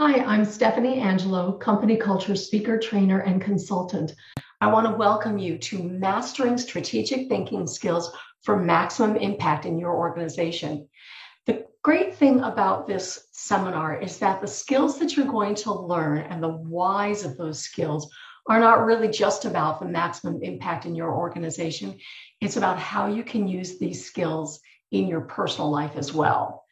Hi, I'm Stephanie Angelo, company culture speaker, trainer, and consultant. I want to welcome you to Mastering Strategic Thinking Skills for Maximum Impact in Your Organization. The great thing about this seminar is that the skills that you're going to learn and the whys of those skills are not really just about the maximum impact in your organization. It's about how you can use these skills in your personal life as well.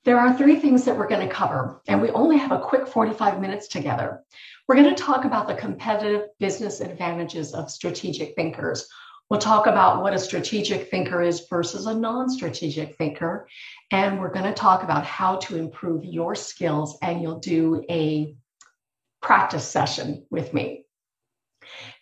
There are three things that we're going to cover, and we only have a quick 45 minutes together. We're going to talk about the competitive business advantages of strategic thinkers. We'll talk about what a strategic thinker is versus a non-strategic thinker, and we're going to talk about how to improve your skills, and you'll do a practice session with me.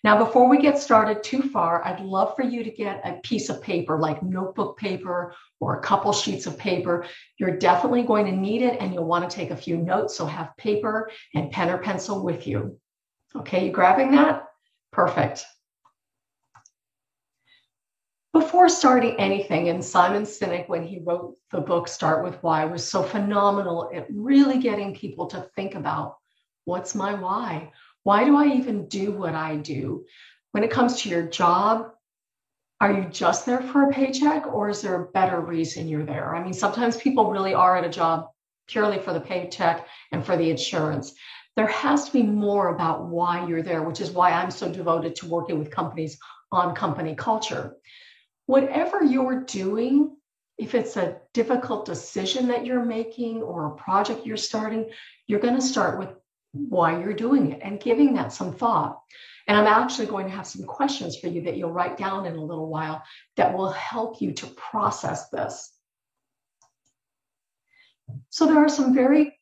Now, before we get started too far, I'd love for you to get a piece of paper, like notebook paper or a couple sheets of paper. You're definitely going to need it, and you'll want to take a few notes, so have paper and pen or pencil with you. Okay, you grabbing that? Perfect. Before starting anything, and Simon Sinek, when he wrote the book Start With Why, was so phenomenal at really getting people to think about, what's my why? Why do I even do what I do? When it comes to your job, are you just there for a paycheck, or is there a better reason you're there? I mean, sometimes people really are at a job purely for the paycheck and for the insurance. There has to be more about why you're there, which is why I'm so devoted to working with companies on company culture. Whatever you're doing, if it's a difficult decision that you're making or a project you're starting, you're going to start with why you're doing it and giving that some thought. And I'm actually going to have some questions for you that you'll write down in a little while that will help you to process this. So there are some very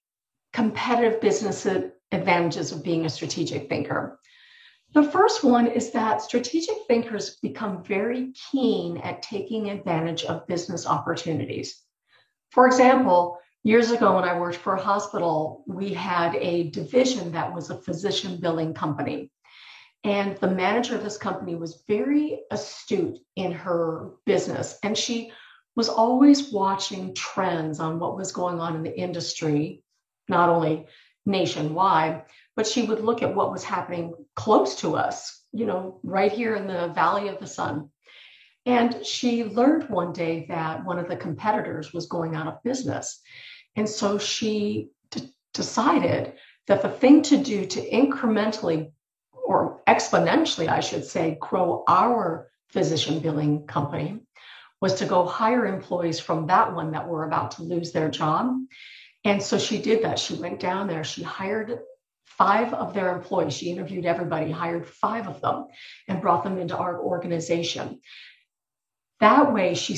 competitive business advantages of being a strategic thinker. The first one is that strategic thinkers become very keen at taking advantage of business opportunities. For example, years ago when I worked for a hospital, we had a division that was a physician billing company. And the manager of this company was very astute in her business. And she was always watching trends on what was going on in the industry, not only nationwide, but she would look at what was happening close to us, right here in the Valley of the Sun. And she learned one day that one of the competitors was going out of business. And so she decided that the thing to do to incrementally or exponentially, I should say, grow our physician billing company was to go hire employees from that one that were about to lose their job. And so she did that. She went down there. She hired 5 of their employees. She interviewed everybody, hired 5 of them, and brought them into our organization. That way, she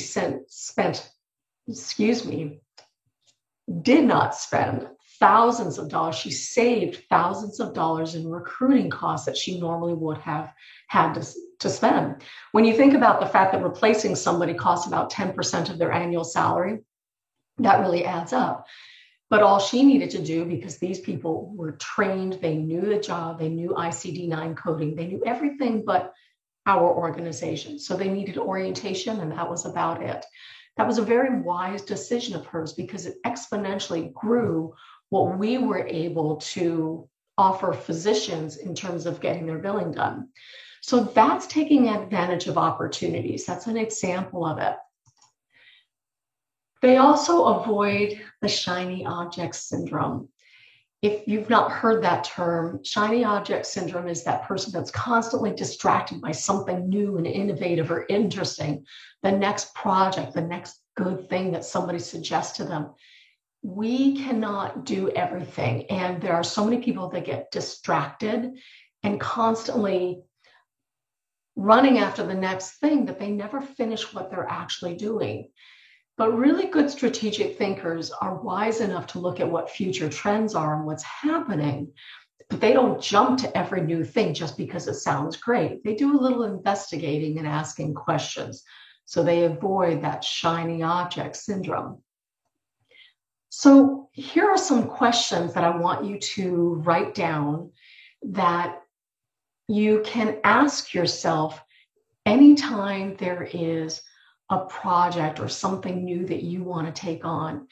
did not spend thousands of dollars. She saved thousands of dollars in recruiting costs that she normally would have had to spend. When you think about the fact that replacing somebody costs about 10% of their annual salary, that really adds up. But all she needed to do, because these people were trained, they knew the job, they knew ICD-9 coding, they knew everything but our organization. So they needed orientation, and that was about it. That was a very wise decision of hers because it exponentially grew what we were able to offer physicians in terms of getting their billing done. So that's taking advantage of opportunities. That's an example of it. They also avoid the shiny object syndrome. If you've not heard that term, shiny object syndrome is that person that's constantly distracted by something new and innovative or interesting, the next project, the next good thing that somebody suggests to them. We cannot do everything. And there are so many people that get distracted and constantly running after the next thing that they never finish what they're actually doing. But really good strategic thinkers are wise enough to look at what future trends are and what's happening, but they don't jump to every new thing just because it sounds great. They do a little investigating and asking questions, so they avoid that shiny object syndrome. So here are some questions that I want you to write down that you can ask yourself anytime there is a project or something new that you want to take on.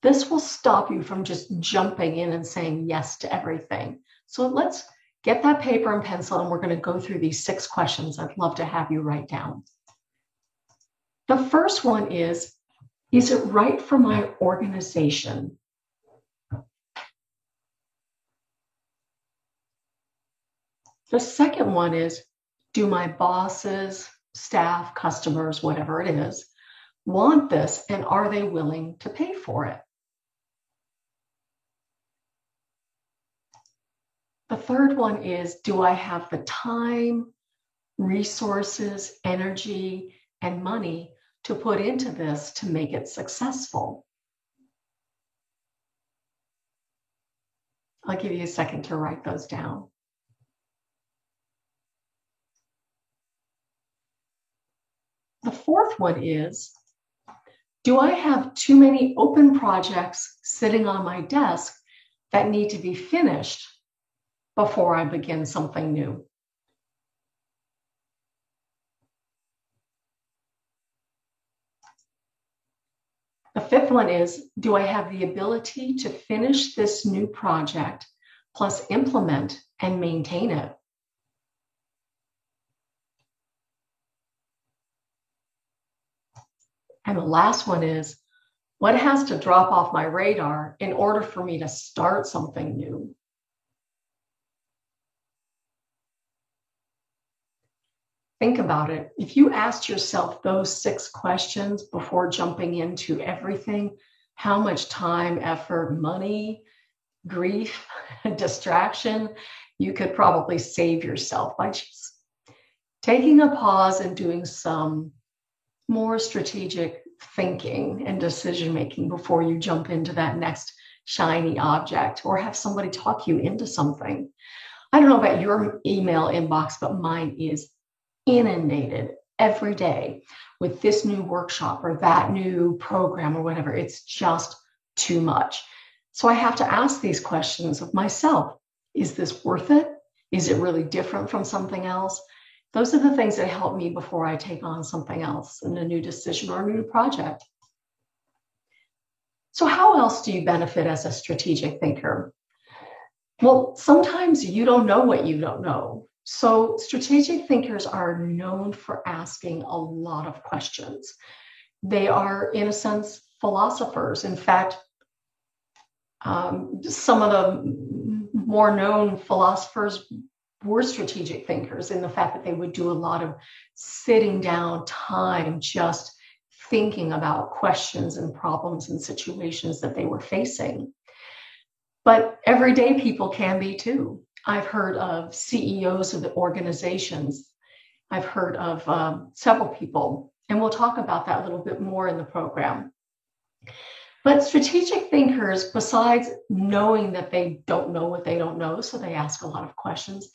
This will stop you from just jumping in and saying yes to everything. So let's get that paper and pencil, and we're going to go through these 6 questions I'd love to have you write down. The first one is it right for my organization? The second one is, do my bosses, staff, customers, whatever it is, want this, and are they willing to pay for it? The third one is, do I have the time, resources, energy, and money to put into this to make it successful? I'll give you a second to write those down. The fourth one is, do I have too many open projects sitting on my desk that need to be finished before I begin something new? The fifth one is, do I have the ability to finish this new project plus implement and maintain it? And the last one is, what has to drop off my radar in order for me to start something new? Think about it. If you asked yourself those 6 questions before jumping into everything, how much time, effort, money, grief, distraction, you could probably save yourself by just taking a pause and doing some more strategic thinking and decision making before you jump into that next shiny object or have somebody talk you into something. I don't know about your email inbox, but mine is inundated every day with this new workshop or that new program or whatever. It's just too much. So I have to ask these questions of myself. Is this worth it? Is it really different from something else? Those are the things that help me before I take on something else and a new decision or a new project. So how else do you benefit as a strategic thinker? Well, sometimes you don't know what you don't know. So strategic thinkers are known for asking a lot of questions. They are, in a sense, philosophers. In fact, some of the more known philosophers were strategic thinkers in the fact that they would do a lot of sitting down time just thinking about questions and problems and situations that they were facing. But everyday people can be too. I've heard of CEOs of the organizations. I've heard of several people, and we'll talk about that a little bit more in the program. But strategic thinkers, besides knowing that they don't know what they don't know, so they ask a lot of questions,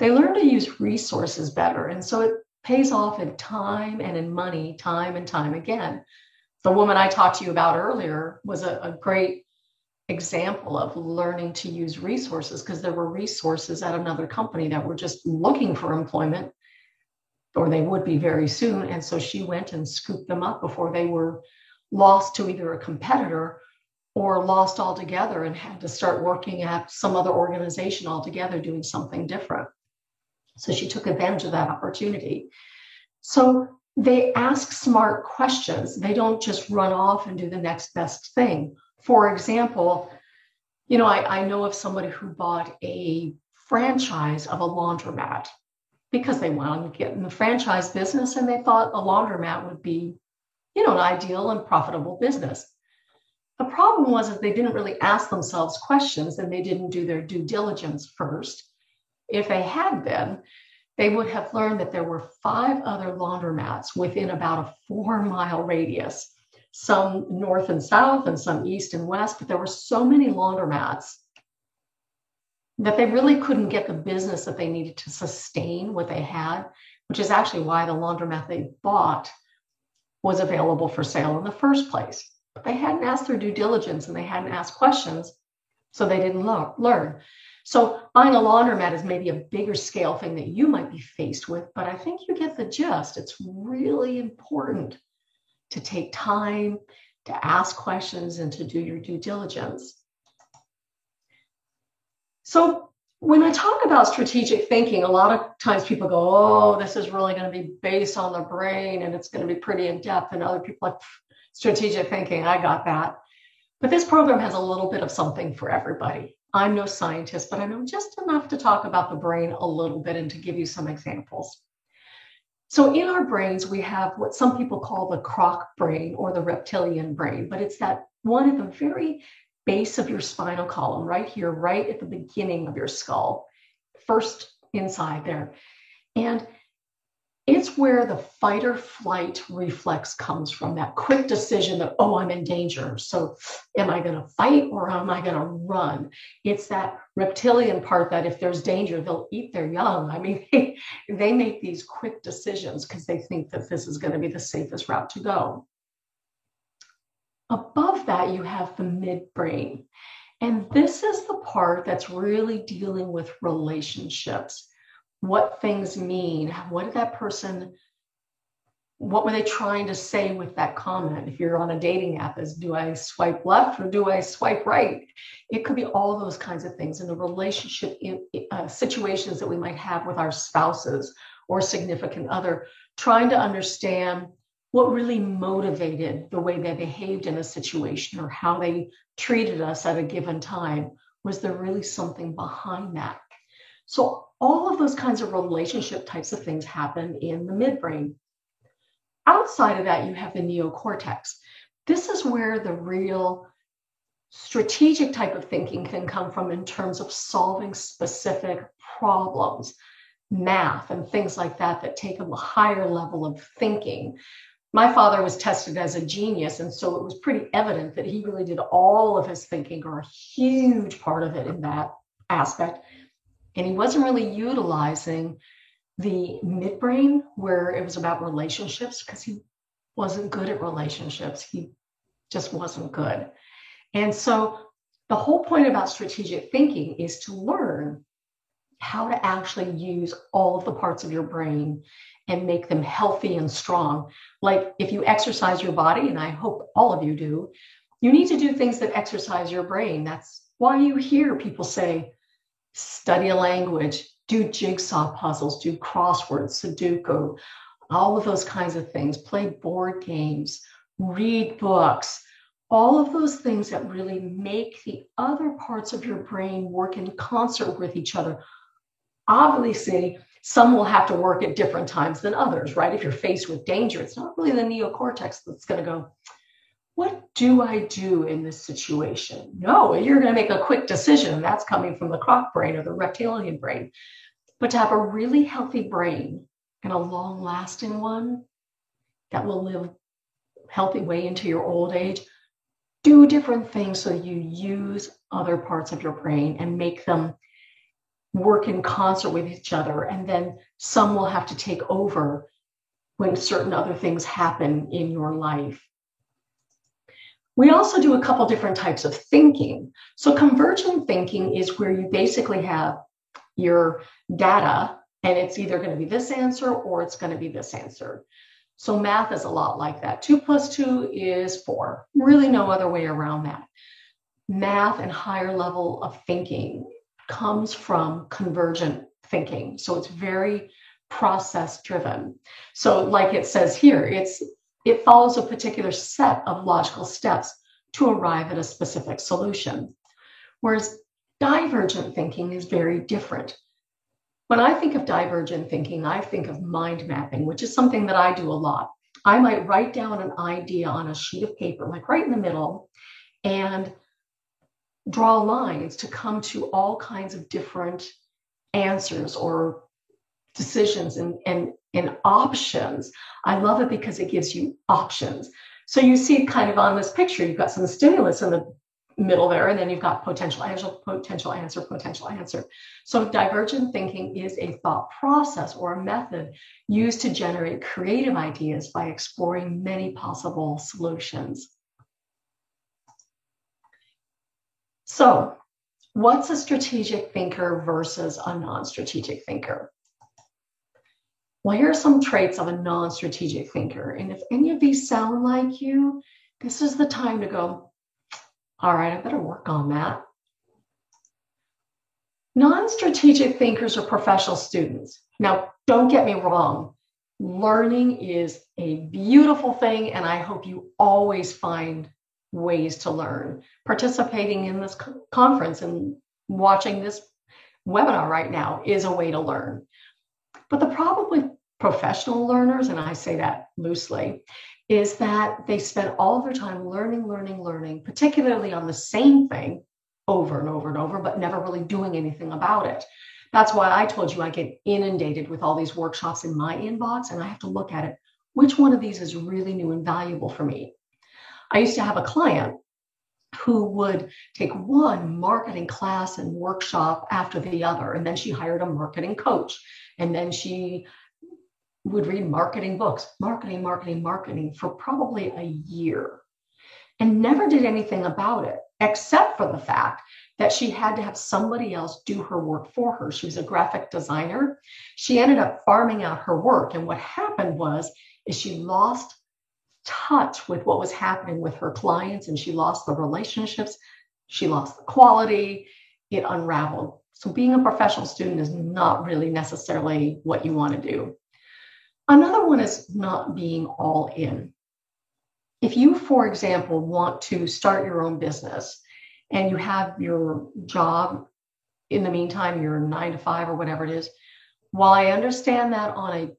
they learn to use resources better. And so it pays off in time and in money, time and time again. The woman I talked to you about earlier was a great example of learning to use resources, because there were resources at another company that were just looking for employment, or they would be very soon. And so she went and scooped them up before they were lost to either a competitor or lost altogether and had to start working at some other organization altogether doing something different. So she took advantage of that opportunity. So they ask smart questions. They don't just run off and do the next best thing. For example, I know of somebody who bought a franchise of a laundromat because they wanted to get in the franchise business, and they thought a laundromat would be, an ideal and profitable business. The problem was that they didn't really ask themselves questions, and they didn't do their due diligence first. If they had been, they would have learned that there were 5 other laundromats within about a 4-mile radius, some north and south and some east and west, but there were so many laundromats that they really couldn't get the business that they needed to sustain what they had, which is actually why the laundromat they bought was available for sale in the first place. But they hadn't asked their due diligence and they hadn't asked questions, so they didn't learn. So buying a laundromat is maybe a bigger scale thing that you might be faced with, but I think you get the gist. It's really important to take time to ask questions and to do your due diligence. So when I talk about strategic thinking, a lot of times people go, oh, this is really going to be based on the brain and it's going to be pretty in depth. And other people like, strategic thinking, I got that. But this program has a little bit of something for everybody. I'm no scientist, but I know just enough to talk about the brain a little bit and to give you some examples. So in our brains, we have what some people call the croc brain or the reptilian brain, but it's that one at the very base of your spinal column, right here, right at the beginning of your skull, first inside there. And it's where the fight or flight reflex comes from, that quick decision that, oh, I'm in danger. So am I going to fight or am I going to run? It's that reptilian part that if there's danger, they'll eat their young. I mean, they make these quick decisions because they think that this is going to be the safest route to go. Above that, you have the midbrain. And this is the part that's really dealing with relationships. What things mean, what did that person, what were they trying to say with that comment? If you're on a dating app, is do I swipe left or do I swipe right? It could be all those kinds of things in the relationship situations that we might have with our spouses or significant other, trying to understand what really motivated the way they behaved in a situation or how they treated us at a given time. Was there really something behind that? So all of those kinds of relationship types of things happen in the midbrain. Outside of that, you have the neocortex. This is where the real strategic type of thinking can come from in terms of solving specific problems, math and things like that, that take a higher level of thinking. My father was tested as a genius, and so it was pretty evident that he really did all of his thinking, or a huge part of it in that aspect. And he wasn't really utilizing the midbrain where it was about relationships because he wasn't good at relationships. He just wasn't good. And so the whole point about strategic thinking is to learn how to actually use all of the parts of your brain and make them healthy and strong. Like if you exercise your body, and I hope all of you do, you need to do things that exercise your brain. That's why you hear people say, study a language, do jigsaw puzzles, do crosswords, Sudoku, all of those kinds of things, play board games, read books, all of those things that really make the other parts of your brain work in concert with each other. Obviously, some will have to work at different times than others, right? If you're faced with danger, it's not really the neocortex that's going to go, what do I do in this situation? No, you're going to make a quick decision. That's coming from the croc brain or the reptilian brain. But to have a really healthy brain and a long-lasting one that will live a healthy way into your old age, do different things so you use other parts of your brain and make them work in concert with each other. And then some will have to take over when certain other things happen in your life. We also do a couple different types of thinking. So convergent thinking is where you basically have your data and it's either going to be this answer or it's going to be this answer. So math is a lot like that. 2 + 2 is 4. Really no other way around that. Math and higher level of thinking comes from convergent thinking. So it's very process driven. So like it says here, it follows a particular set of logical steps to arrive at a specific solution. Whereas divergent thinking is very different. When I think of divergent thinking, I think of mind mapping, which is something that I do a lot. I might write down an idea on a sheet of paper, like right in the middle, and draw lines to come to all kinds of different answers or decisions and options. I love it because it gives you options. So you see kind of on this picture, you've got some stimulus in the middle there, and then you've got potential answer, potential answer, potential answer. So divergent thinking is a thought process or a method used to generate creative ideas by exploring many possible solutions. So what's a strategic thinker versus a non-strategic thinker? Well, here are some traits of a non-strategic thinker. And if any of these sound like you, this is the time to go, all right, I better work on that. Non-strategic thinkers are professional students. Now, don't get me wrong. Learning is a beautiful thing, and I hope you always find ways to learn. Participating in this conference and watching this webinar right now is a way to learn. But the problem with professional learners, and I say that loosely, is that they spend all of their time learning, particularly on the same thing over and over and over, but never really doing anything about it. That's why I told you I get inundated with all these workshops in my inbox, and I have to look at it. Which one of these is really new and valuable for me? I used to have a client who would take one marketing class and workshop after the other, and then she hired a marketing coach, and then she would read marketing books, marketing for probably a year, and never did anything about it, except for the fact that she had to have somebody else do her work for her. She was a graphic designer. She ended up farming out her work. And what happened is she lost touch with what was happening with her clients, and she lost the relationships. She lost the quality. It unraveled. So being a professional student is not really necessarily what you want to do. Another one is not being all in. If you, for example, want to start your own business and you have your job in the meantime, your 9 to 5 or whatever it is, while I understand that on a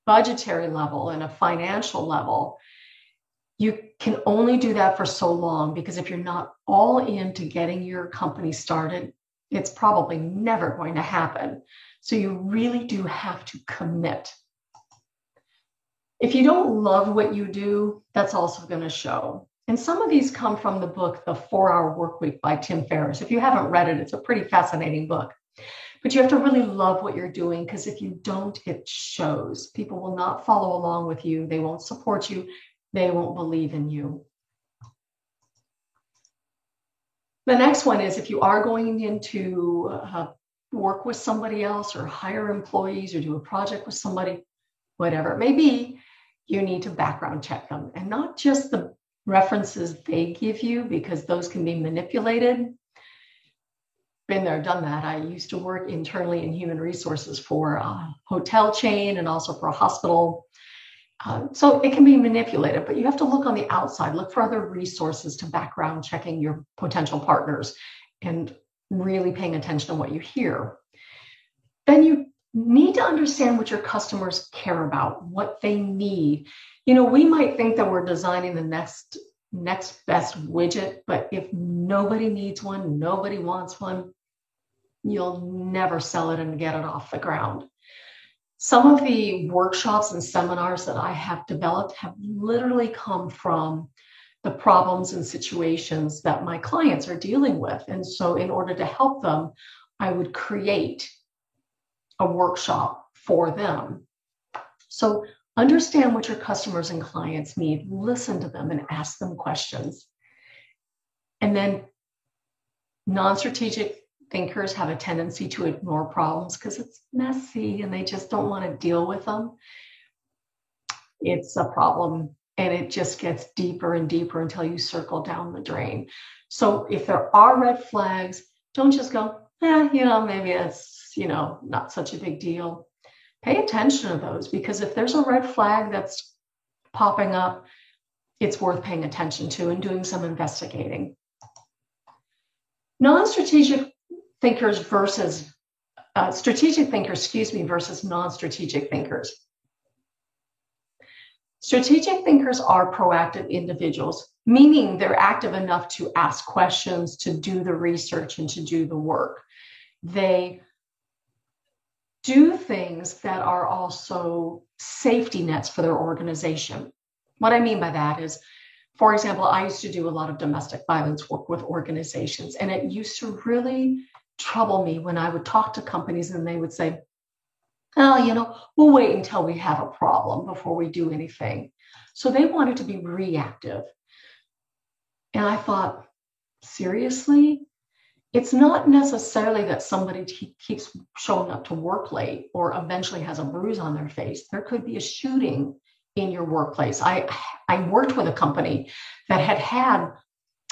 budgetary level and a financial level, you can only do that for so long, because if you're not all into getting your company started, it's probably never going to happen. So you really do have to commit. If you don't love what you do, that's also going to show. And some of these come from the book, The 4-Hour Workweek by Tim Ferriss. If you haven't read it, it's a pretty fascinating book. But you have to really love what you're doing, because if you don't, it shows. People will not follow along with you. They won't support you. They won't believe in you. The next one is, if you are going into work with somebody else or hire employees or do a project with somebody, whatever it may be, you need to background check them, and not just the references they give you, because those can be manipulated. Been there, done that. I used to work internally in human resources for a hotel chain and also for a hospital. So it can be manipulated, but you have to look on the outside, look for other resources to background checking your potential partners and really paying attention to what you hear. Then you need to understand what your customers care about, what they need. You know, we might think that we're designing the next best widget, but if nobody needs one, nobody wants one, you'll never sell it and get it off the ground. Some of the workshops and seminars that I have developed have literally come from the problems and situations that my clients are dealing with. And so in order to help them, I would create a workshop for them. So understand what your customers and clients need, listen to them and ask them questions. And then non-strategic thinkers have a tendency to ignore problems because it's messy and they just don't want to deal with them. It's a problem, and it just gets deeper and deeper until you circle down the drain. So if there are red flags, don't just go, maybe it's, not such a big deal. Pay attention to those, because if there's a red flag that's popping up, it's worth paying attention to and doing some investigating. Non-strategic thinkers versus strategic thinkers, versus non-strategic thinkers. Strategic thinkers are proactive individuals, meaning they're active enough to ask questions, to do the research, and to do the work. They do things that are also safety nets for their organization. What I mean by that is, for example, I used to do a lot of domestic violence work with organizations, and it used to really trouble me when I would talk to companies and they would say, we'll wait until we have a problem before we do anything. So they wanted to be reactive. And I thought, seriously? It's not necessarily that somebody keeps showing up to work late or eventually has a bruise on their face. There could be a shooting in your workplace. I worked with a company that had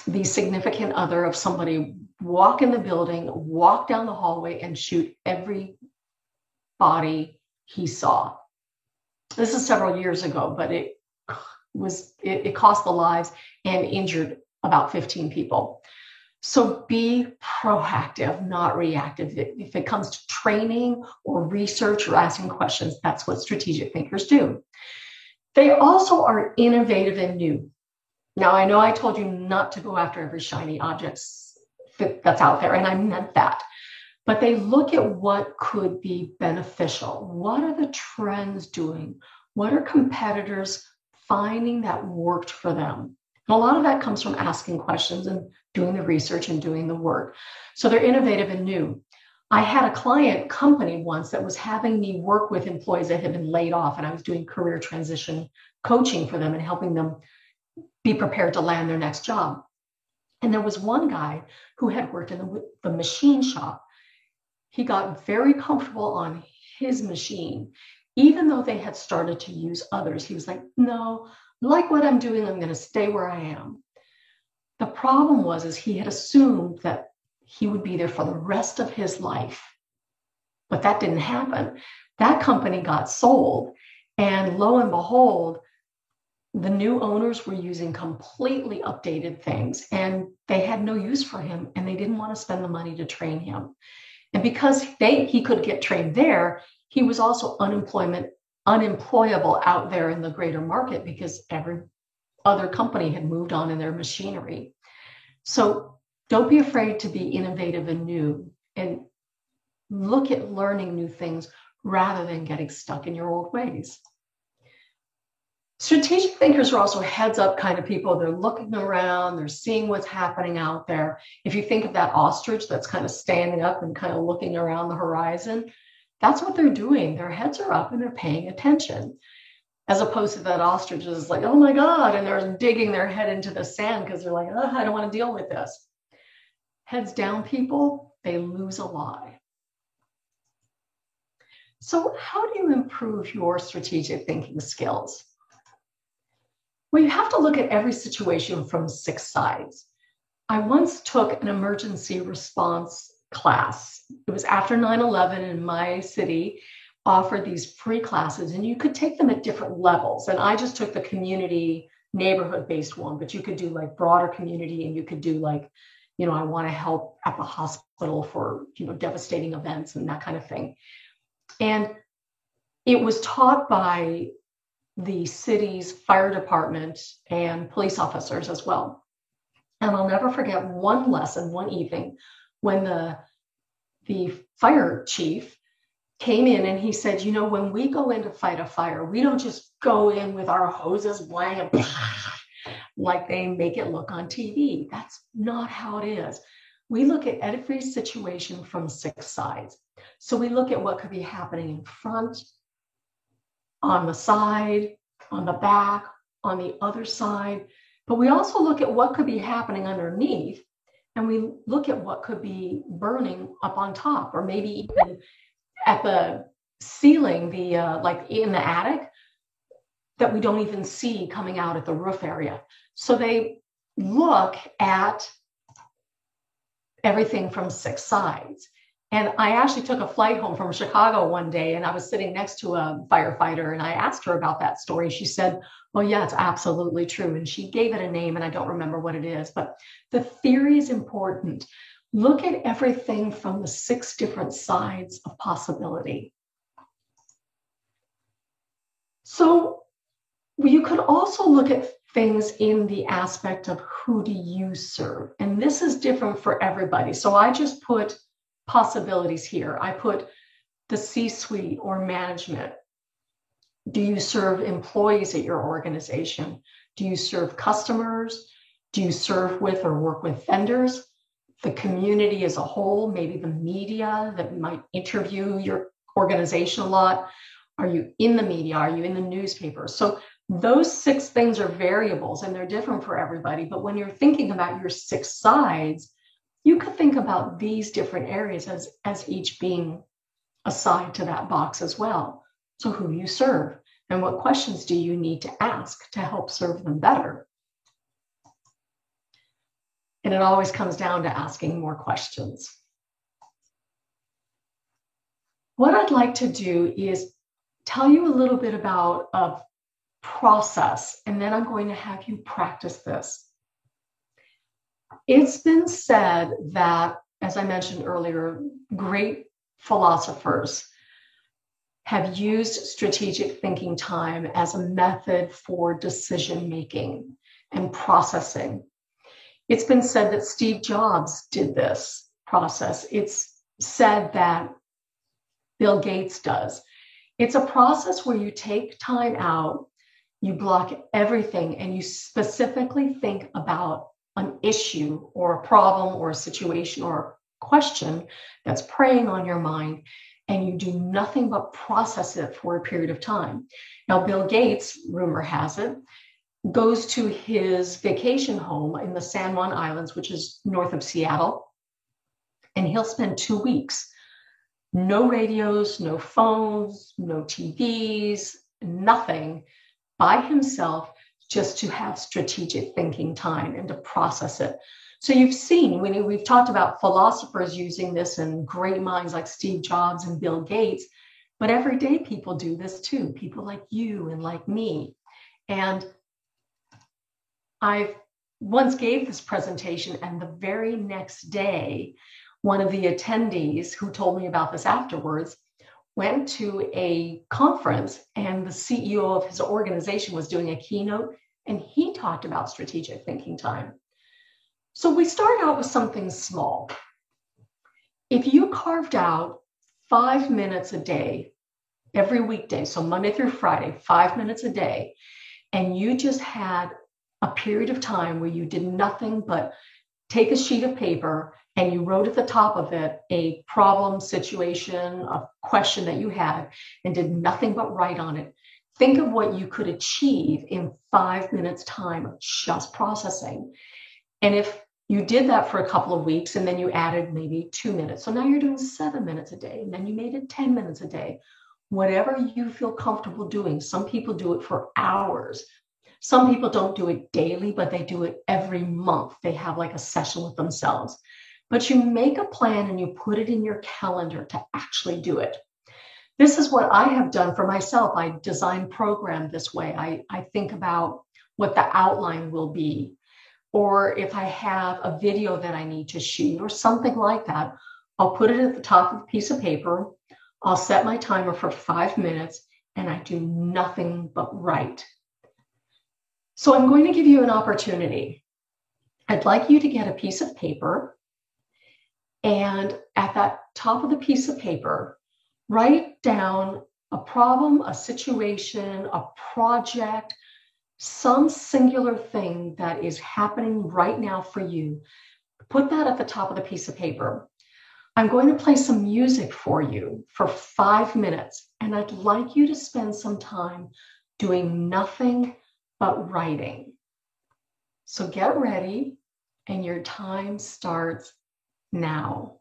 the significant other of somebody walk in the building, walk down the hallway, and shoot every body he saw. This is several years ago, but it cost the lives and injured about 15 people. So be proactive, not reactive. If it comes to training or research or asking questions, that's what strategic thinkers do. They also are innovative and new. Now, I know I told you not to go after every shiny object that's out there, and I meant that. But they look at what could be beneficial. What are the trends doing? What are competitors finding that worked for them? And a lot of that comes from asking questions and doing the research and doing the work. So they're innovative and new. I had a client company once that was having me work with employees that had been laid off, and I was doing career transition coaching for them and helping them be prepared to land their next job. And there was one guy who had worked in the machine shop. He got very comfortable on his machine, even though they had started to use others. He was like, no, like what I'm doing, I'm going to stay where I am. The problem was he had assumed that he would be there for the rest of his life. But that didn't happen. That company got sold. And lo and behold, the new owners were using completely updated things, and they had no use for him, and they didn't want to spend the money to train him. And because he could get trained there, he was also unemployable out there in the greater market because every other company had moved on in their machinery. So don't be afraid to be innovative and new, and look at learning new things rather than getting stuck in your old ways. Strategic thinkers are also heads up kind of people. They're looking around, they're seeing what's happening out there. If you think of that ostrich that's kind of standing up and kind of looking around the horizon, that's what they're doing. Their heads are up and they're paying attention. As opposed to that ostrich is like, oh my God, and they're digging their head into the sand because they're like, oh, I don't want to deal with this. Heads down people, they lose a lot. So how do you improve your strategic thinking skills? Well, you have to look at every situation from 6 sides. I once took an emergency response class. It was after 9/11, and my city offered these free classes, and you could take them at different levels. And I just took the community neighborhood-based one, but you could do like broader community, and you could do like, I want to help at the hospital for, devastating events and that kind of thing. And it was taught by the city's fire department and police officers as well. And I'll never forget one lesson, one evening, when the fire chief came in and he said, when we go in to fight a fire, we don't just go in with our hoses blowing like they make it look on TV. That's not how it is. We look at every situation from 6 sides. So we look at what could be happening in front, on the side, on the back, on the other side. But we also look at what could be happening underneath, and we look at what could be burning up on top, or maybe even at the ceiling, like in the attic, that we don't even see coming out at the roof area. So they look at everything from 6 sides. And I actually took a flight home from Chicago one day, and I was sitting next to a firefighter, and I asked her about that story. She said, well, yeah, it's absolutely true. And she gave it a name, and I don't remember what it is, but the theory is important. Look at everything from the 6 different sides of possibility. So you could also look at things in the aspect of who do you serve? And this is different for everybody. So I just put possibilities here. I put the C-suite or management. Do you serve employees at your organization? Do you serve customers? Do you serve with or work with vendors? The community as a whole, maybe the media that might interview your organization a lot. Are you in the media? Are you in the newspaper? So those 6 things are variables, and they're different for everybody. But when you're thinking about your 6 sides, you could think about these different areas as each being a side to that box as well. So who do you serve? And what questions do you need to ask to help serve them better? And it always comes down to asking more questions. What I'd like to do is tell you a little bit about a process, and then I'm going to have you practice this. It's been said that, as I mentioned earlier, great philosophers have used strategic thinking time as a method for decision making and processing. It's been said that Steve Jobs did this process. It's said that Bill Gates does. It's a process where you take time out, you block everything, and you specifically think about an issue or a problem or a situation or a question that's preying on your mind, and you do nothing but process it for a period of time. Now, Bill Gates, rumor has it, goes to his vacation home in the San Juan Islands, which is north of Seattle, and he'll spend 2 weeks. No radios, no phones, no TVs, nothing, by himself, just to have strategic thinking time and to process it. So you've seen, when we've talked about philosophers using this and great minds like Steve Jobs and Bill Gates, but everyday people do this too, people like you and like me. And I once gave this presentation, and the very next day, one of the attendees who told me about this afterwards went to a conference, and the CEO of his organization was doing a keynote, and he talked about strategic thinking time. So we start out with something small. If you carved out 5 minutes a day, every weekday, so Monday through Friday, 5 minutes a day, and you just had a period of time where you did nothing but take a sheet of paper and you wrote at the top of it a problem, situation, a question that you had, and did nothing but write on it. Think of what you could achieve in 5 minutes time of just processing. And if you did that for a couple of weeks, and then you added maybe 2 minutes, so now you're doing 7 minutes a day, and then you made it 10 minutes a day, whatever you feel comfortable doing. Some people do it for hours. Some people don't do it daily, but they do it every month. They have like a session with themselves. But you make a plan and you put it in your calendar to actually do it. This is what I have done for myself. I design program this way. I think about what the outline will be, or if I have a video that I need to shoot or something like that, I'll put it at the top of a piece of paper. I'll set my timer for 5 minutes, and I do nothing but write. So I'm going to give you an opportunity. I'd like you to get a piece of paper, and at that top of the piece of paper, write down a problem, a situation, a project, some singular thing that is happening right now for you. Put that at the top of the piece of paper. I'm going to play some music for you for 5 minutes, and I'd like you to spend some time doing nothing but writing. So get ready, and your time starts now.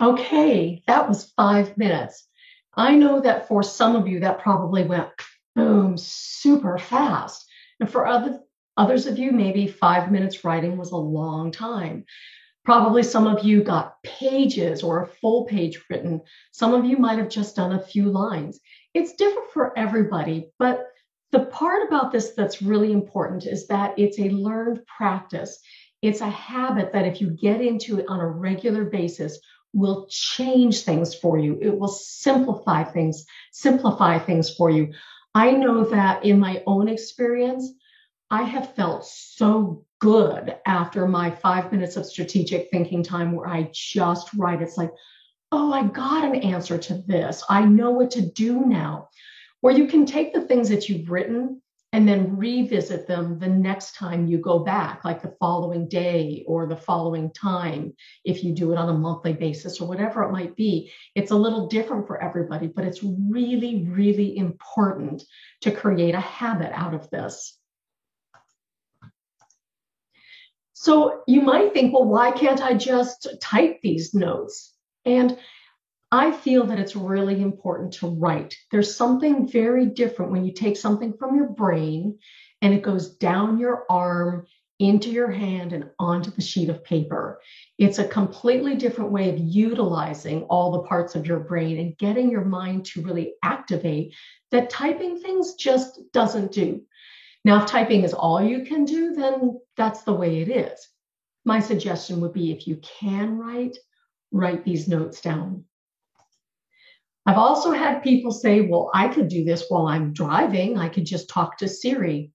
Okay, that was 5 minutes. I know that for some of you, that probably went boom super fast. And for others of you, maybe 5 minutes writing was a long time. Probably some of you got pages or a full page written. Some of you might have just done a few lines. It's different for everybody, but the part about this that's really important is that it's a learned practice. It's a habit that if you get into it on a regular basis, will change things for you. It will simplify things for you. I know that in my own experience, I have felt so good after my 5 minutes of strategic thinking time where I just write. It's like, oh, I got an answer to this. I know what to do now. Or you can take the things that you've written and then revisit them the next time you go back, like the following day or the following time, if you do it on a monthly basis or whatever it might be. It's a little different for everybody, but it's really, really important to create a habit out of this. So you might think, well, why can't I just type these notes? And I feel that it's really important to write. There's something very different when you take something from your brain and it goes down your arm, into your hand, and onto the sheet of paper. It's a completely different way of utilizing all the parts of your brain and getting your mind to really activate that typing things just doesn't do. Now, if typing is all you can do, then that's the way it is. My suggestion would be if you can write these notes down. I've also had people say, well, I could do this while I'm driving. I could just talk to Siri.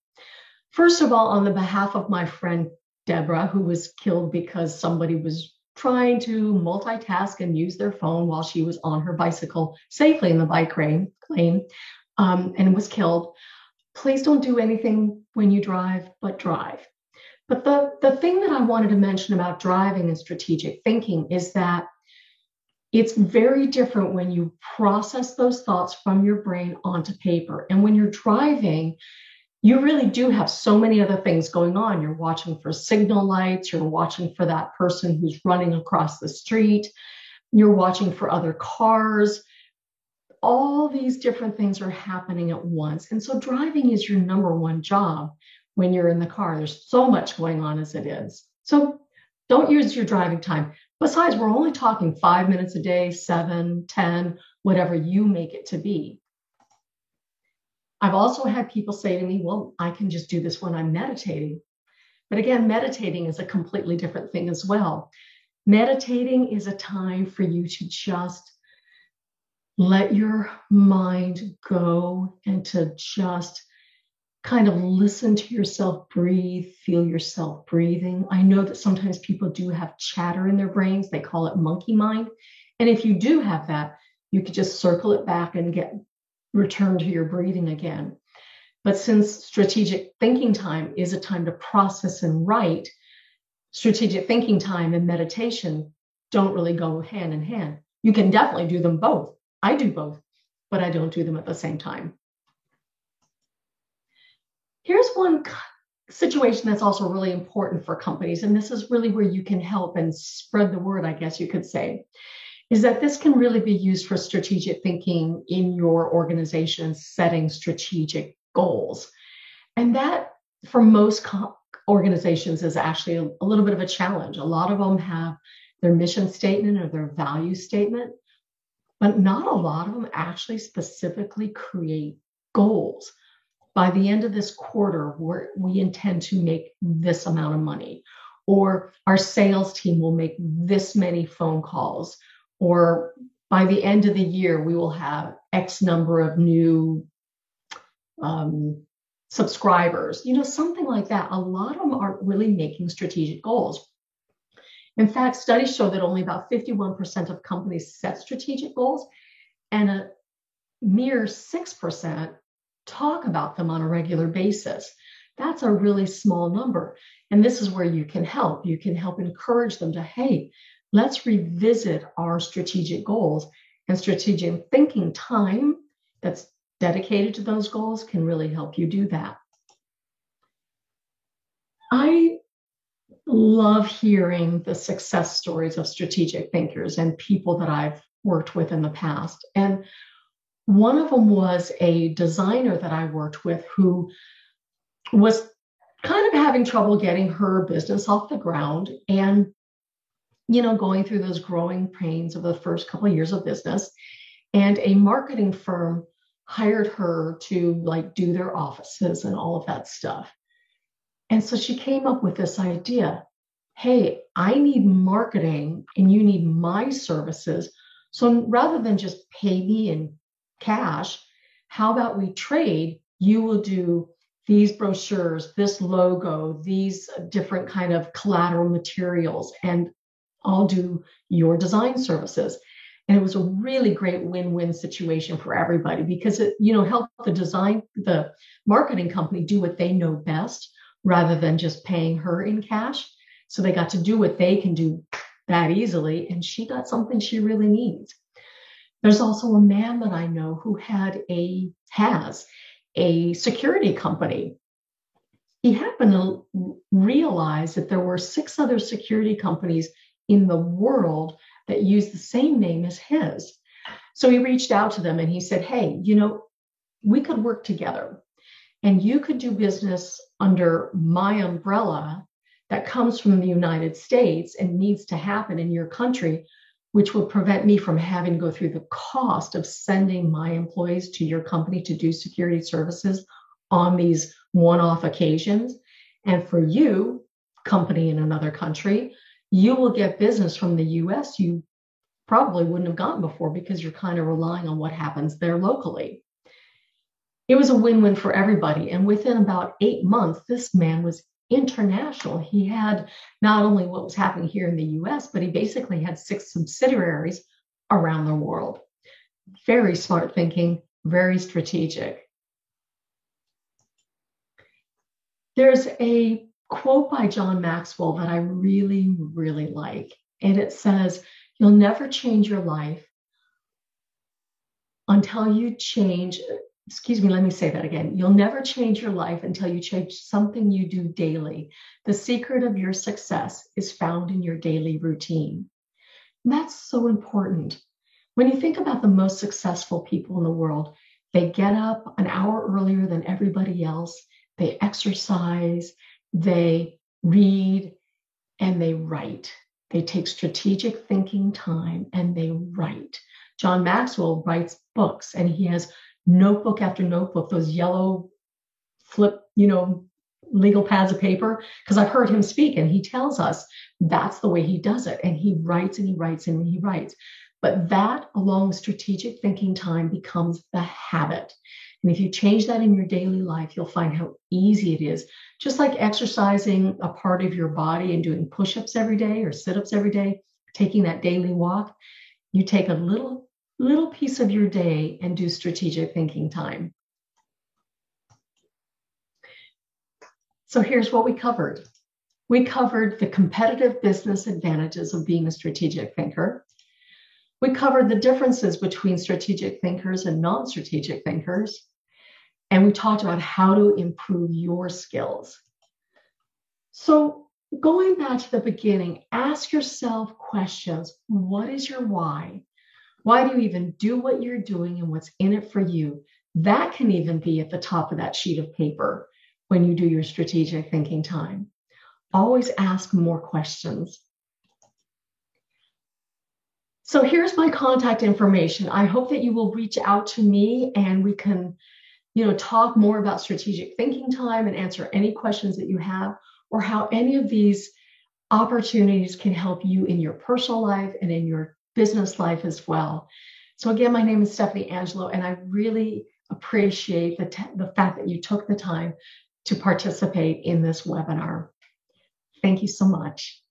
First of all, on the behalf of my friend Deborah, who was killed because somebody was trying to multitask and use their phone while she was on her bicycle safely in the bike lane and was killed. Please don't do anything when you drive, but drive. But the thing that I wanted to mention about driving and strategic thinking is that it's very different when you process those thoughts from your brain onto paper. And when you're driving, you really do have so many other things going on. You're watching for signal lights, you're watching for that person who's running across the street, you're watching for other cars. All these different things are happening at once. And so driving is your number one job when you're in the car. There's so much going on as it is. So don't use your driving time. Besides, we're only talking 5 minutes a day, 7, 10, whatever you make it to be. I've also had people say to me, well, I can just do this when I'm meditating. But again, meditating is a completely different thing as well. Meditating is a time for you to just let your mind go and to just kind of listen to yourself breathe, feel yourself breathing. I know that sometimes people do have chatter in their brains. They call it monkey mind. And if you do have that, you could just circle it back and return to your breathing again. But since strategic thinking time is a time to process and write, strategic thinking time and meditation don't really go hand in hand. You can definitely do them both. I do both, but I don't do them at the same time. Here's one situation that's also really important for companies, and this is really where you can help and spread the word, I guess you could say, is that this can really be used for strategic thinking in your organization, setting strategic goals. And that, for most organizations, is actually a little bit of a challenge. A lot of them have their mission statement or their value statement, but not a lot of them actually specifically create goals. By the end of this quarter, we intend to make this amount of money, or our sales team will make this many phone calls, or by the end of the year, we will have X number of new subscribers, something like that. A lot of them aren't really making strategic goals. In fact, studies show that only about 51% of companies set strategic goals, and a mere 6% talk about them on a regular basis. That's a really small number. And this is where you can help. You can help encourage them to, hey, let's revisit our strategic goals. And strategic thinking time that's dedicated to those goals can really help you do that. I love hearing the success stories of strategic thinkers and people that I've worked with in the past. And one of them was a designer that I worked with who was kind of having trouble getting her business off the ground and, going through those growing pains of the first couple of years of business. And a marketing firm hired her to do their offices and all of that stuff. And so she came up with this idea. Hey, I need marketing and you need my services. So rather than just pay me in cash, how about we trade? You will do these brochures, this logo, these different kind of collateral materials, and I'll do your design services. And it was a really great win-win situation for everybody because it, helped the marketing company do what they know best rather than just paying her in cash. So they got to do what they can do that easily. And she got something she really needs. There's also a man that I know who has a security company. He happened to realize that there were 6 other security companies in the world that use the same name as his. So he reached out to them and he said, hey, we could work together and you could do business under my umbrella that comes from the United States and needs to happen in your country, which would prevent me from having to go through the cost of sending my employees to your company to do security services on these one-off occasions. And for you, company in another country, you will get business from the US you probably wouldn't have gotten before because you're kind of relying on what happens there locally. It was a win-win for everybody. And within about 8 months, this man was international. He had not only what was happening here in the US, but he basically had 6 subsidiaries around the world. Very smart thinking, very strategic. There's a quote by John Maxwell that I really, really like. And it says, you'll never change your life until you change, let me say that again. You'll never change your life until you change something you do daily. The secret of your success is found in your daily routine. And that's so important. When you think about the most successful people in the world, they get up an hour earlier than everybody else. They exercise, they read, and they write. They take strategic thinking time and they write. John Maxwell writes books and he has notebook after notebook, those yellow flip, legal pads of paper, because I've heard him speak and he tells us that's the way he does it. And he writes and he writes and he writes. But that, along with strategic thinking time, becomes the habit. And if you change that in your daily life, you'll find how easy it is. Just like exercising a part of your body and doing push-ups every day or sit-ups every day, taking that daily walk, you take a little piece of your day and do strategic thinking time. So here's what we covered. We covered the competitive business advantages of being a strategic thinker. We covered the differences between strategic thinkers and non-strategic thinkers. And we talked about how to improve your skills. So going back to the beginning, ask yourself questions. What is your why? Why do you even do what you're doing and what's in it for you? That can even be at the top of that sheet of paper when you do your strategic thinking time. Always ask more questions. So here's my contact information. I hope that you will reach out to me and we can, talk more about strategic thinking time and answer any questions that you have, or how any of these opportunities can help you in your personal life and in your business life as well. So again, my name is Stephanie Angelo, and I really appreciate the fact that you took the time to participate in this webinar. Thank you so much.